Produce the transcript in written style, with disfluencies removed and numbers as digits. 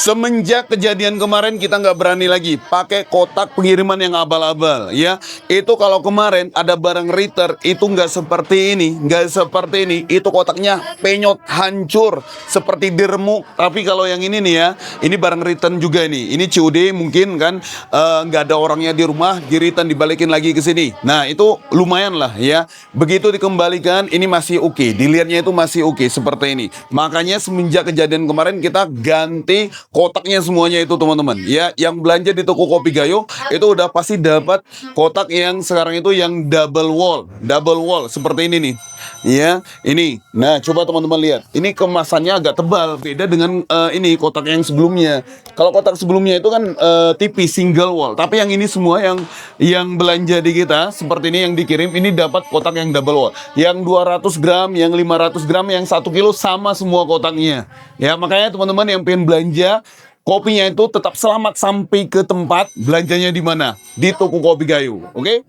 Semenjak kejadian kemarin kita nggak berani lagi pakai kotak pengiriman yang abal-abal ya. Itu kalau kemarin ada barang return itu nggak seperti ini, nggak seperti ini. Itu kotaknya penyot hancur seperti diremuk. Tapi kalau yang ini nih ya, ini barang return juga nih. Ini COD mungkin kan nggak ada orangnya di rumah, di return dibalikin lagi ke sini. Nah itu lumayan lah ya. Begitu dikembalikan ini masih oke, dilihatnya itu masih oke seperti ini. Makanya semenjak kejadian kemarin kita ganti kotaknya semuanya itu teman-teman ya. Yang belanja di toko Kopi Gayo itu udah pasti dapat kotak yang sekarang itu yang double wall seperti ini nih ya. Ini nah coba teman-teman lihat, ini kemasannya agak tebal, beda dengan ini kotak yang sebelumnya. Kalau kotak sebelumnya itu kan tipis single wall, tapi yang ini semua yang belanja di kita seperti ini yang dikirim ini dapat kotak yang double wall, yang 200 gram, yang 500 gram, yang 1 kilo sama semua kotaknya ya. Makanya teman-teman yang pengen belanja kopinya itu tetap selamat sampai ke tempat, belanjanya di mana? Di toko Kopi Gayo, oke?